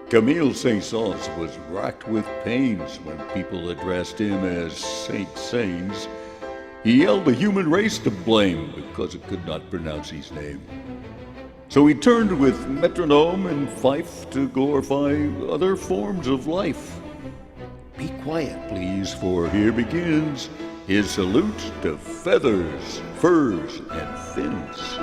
Camille Saint-Saëns was racked with pains when people addressed him as Saint-Saëns. He held the human race to blame because it could not pronounce his name. So he turned with metronome and fife to glorify other forms of life. Be quiet, please, for here begins his salute to feathers, furs, and fins.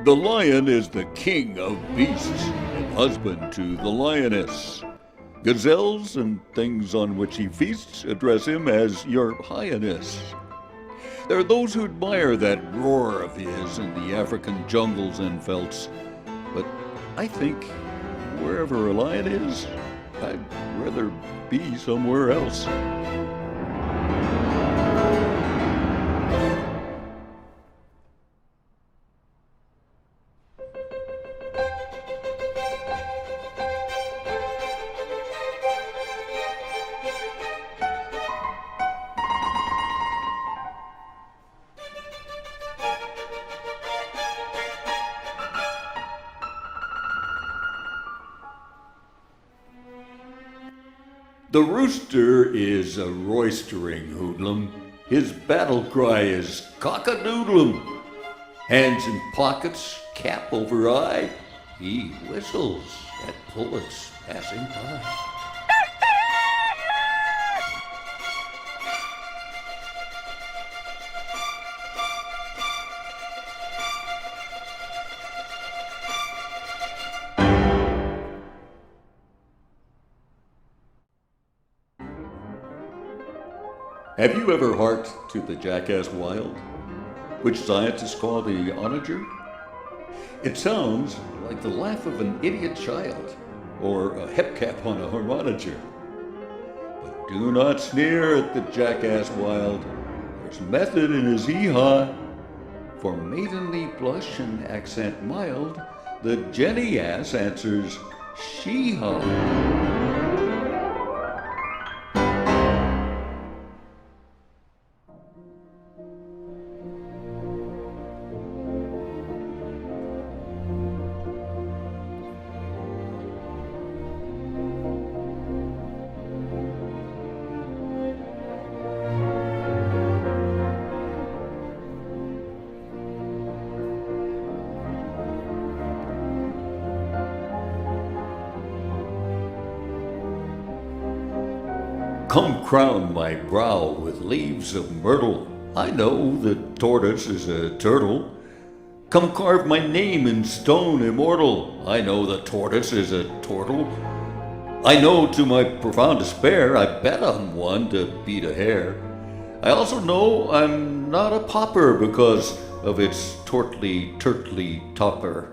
The lion is the king of beasts and husband to the lioness. Gazelles and things on which he feasts address him as your highness. There are those who admire that roar of his in the African jungles and velds, but I think wherever a lion is, I'd rather be somewhere else. The rooster is a roistering hoodlum. His battle cry is cock-a-doodlem. Hands in pockets, cap over eye, he whistles at bullets passing by. Have you ever harked to the jackass wild, which scientists call the onager? It sounds like the laugh of an idiot child or a hepcap on a harmonica. But do not sneer at the jackass wild. There's method in his hee-haw. For maidenly blush and accent mild, the Jenny ass answers she-haw. Come crown my brow with leaves of myrtle. I know the tortoise is a turtle. Come carve my name in stone immortal. I know the tortoise is a turtle. I know to my profound despair I bet on one to beat a hare. I also know I'm not a pauper because of its turtly topper.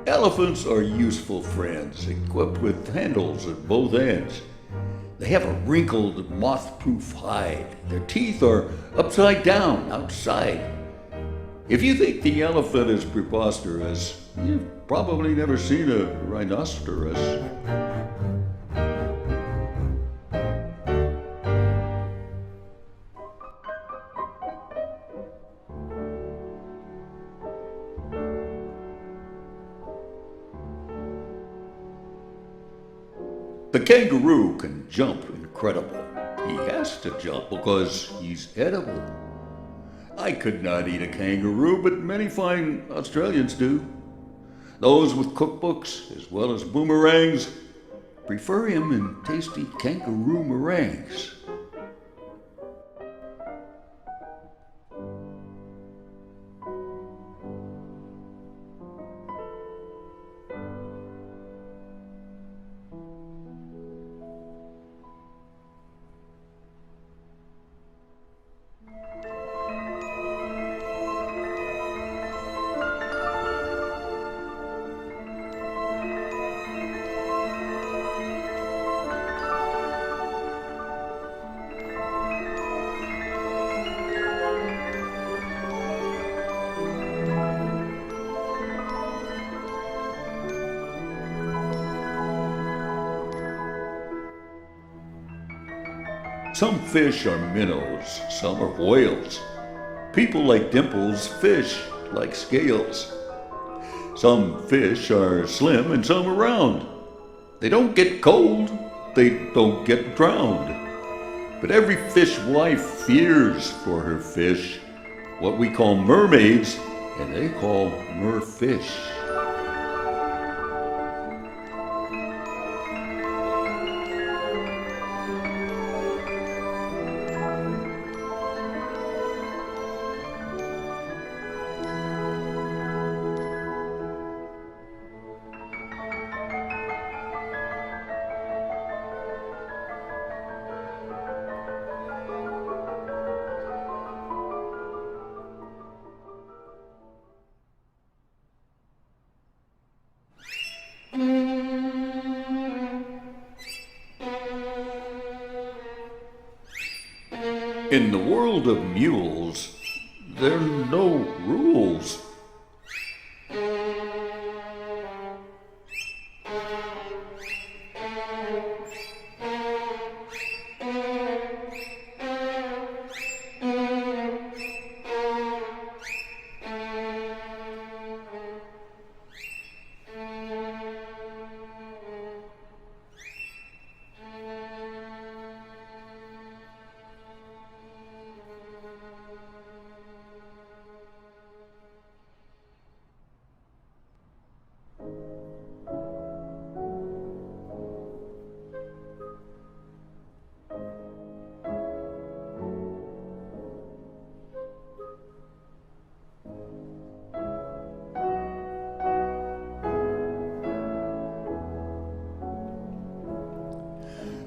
Elephants are useful friends, equipped with handles at both ends. They have a wrinkled, moth-proof hide. Their teeth are upside down outside. If you think the elephant is preposterous, you've probably never seen a rhinoceros. The kangaroo can jump incredible. He has to jump because he's edible. I could not eat a kangaroo, but many fine Australians do. Those with cookbooks, as well as boomerangs, prefer him in tasty kangaroo meringues. Some fish are minnows, some are whales. People like dimples, fish like scales. Some fish are slim and some are round. They don't get cold, they don't get drowned. But every fish wife fears for her fish, what we call mermaids, and they call merfish. In the world of mules, there are no rules.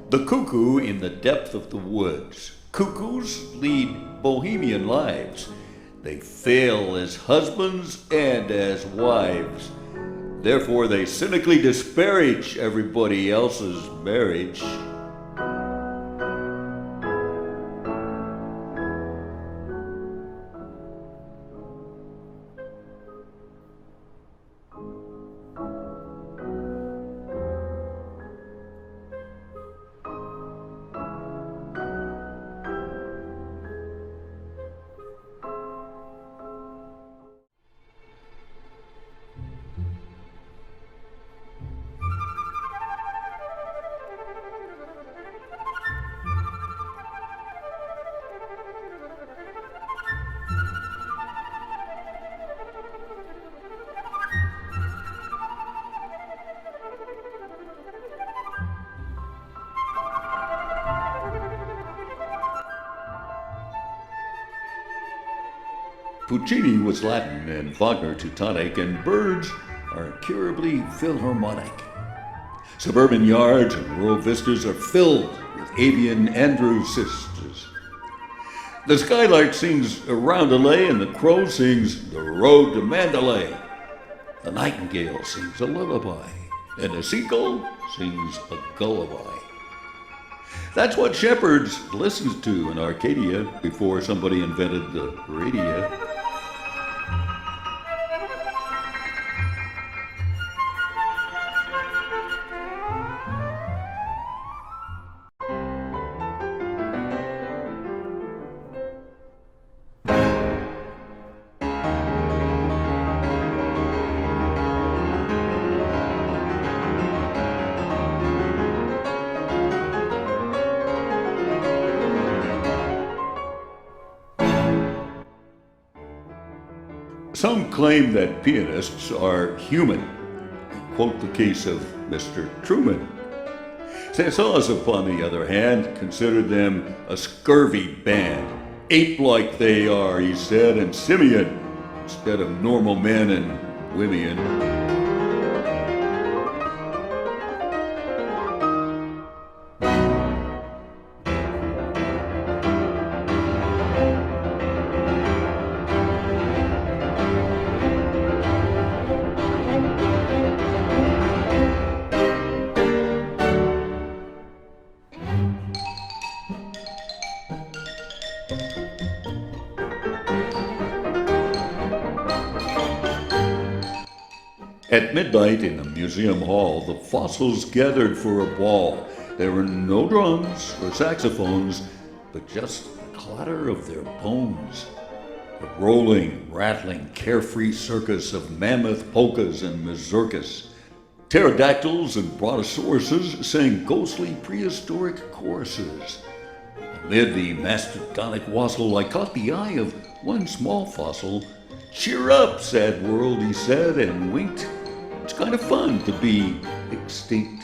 The cuckoo in the depth of the woods. Cuckoos lead bohemian lives. They fail as husbands and as wives. Therefore, they cynically disparage everybody else's marriage. Puccini was Latin and Wagner Teutonic, and birds are incurably Philharmonic. Suburban yards and rural vistas are filled with avian androcystes. The skylark sings a roundelay, and the crow sings the road to Mandalay. The nightingale sings a lullaby, and the seagull sings a gulliby. That's what shepherds listened to in Arcadia before somebody invented the radio. Some claim that pianists are human. Quote the case of Mr. Truman. Saint-Saëns, upon the other hand, considered them a scurvy band. Ape-like they are, he said, and simian instead of normal men and women. At midnight in the museum hall, the fossils gathered for a ball. There were no drums or saxophones, but just the clatter of their bones. A rolling, rattling, carefree circus of mammoth polkas and mazurkas. Pterodactyls and brontosauruses sang ghostly prehistoric choruses. Amid the mastodonic wassail, I caught the eye of one small fossil. "Cheer up, sad world," he said, and winked. "It's kind of fun to be extinct."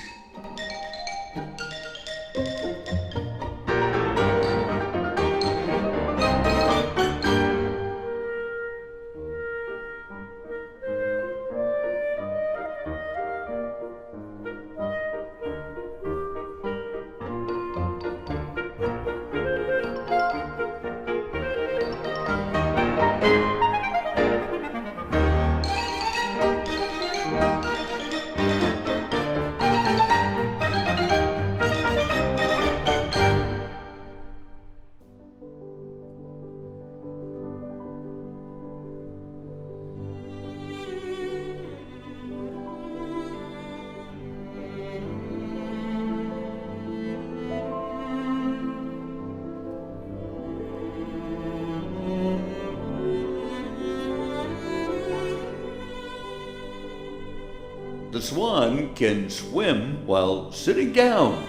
The swan can swim while sitting down,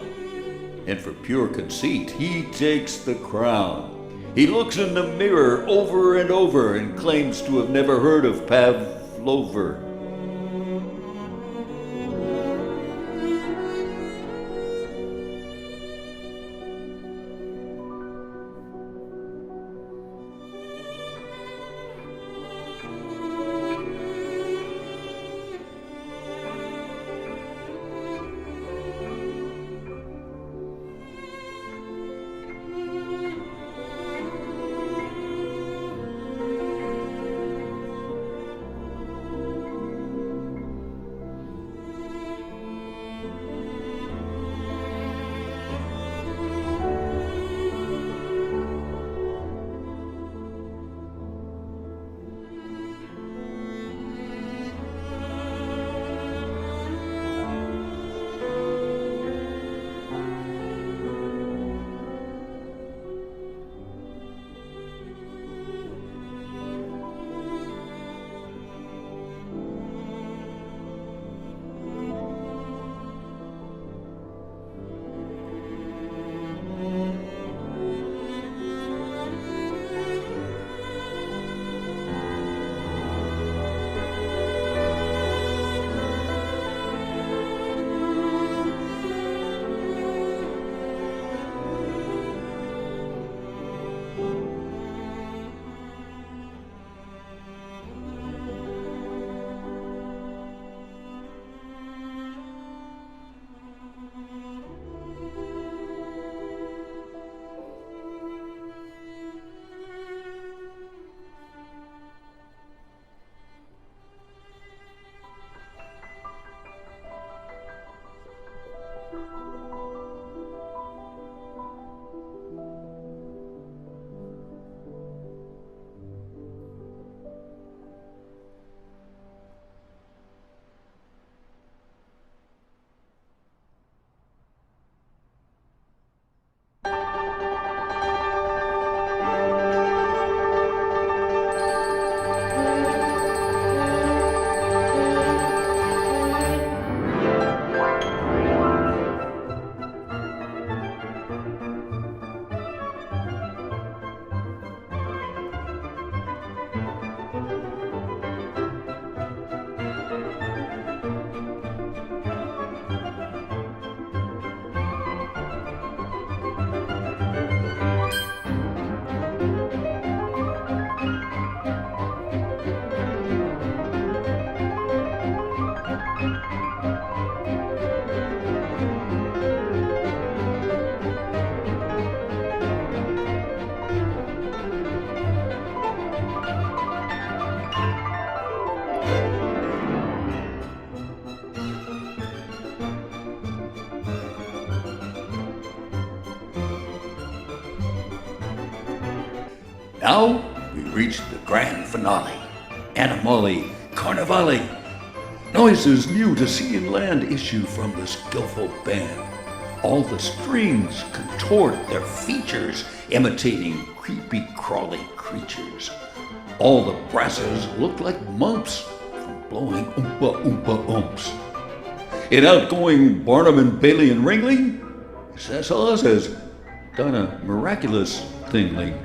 and for pure conceit, he takes the crown. He looks in the mirror over and over and claims to have never heard of Pavlover. Now we reach the grand finale. Animale Carnivale. Noises new to sea and land issue from the skillful band. All the strings contort their features, imitating creepy crawling creatures. All the brasses look like mumps from blowing oompa oompa oomps. In outgoing Barnum and Bailey and Ringling, Sass has done a miraculous thingling.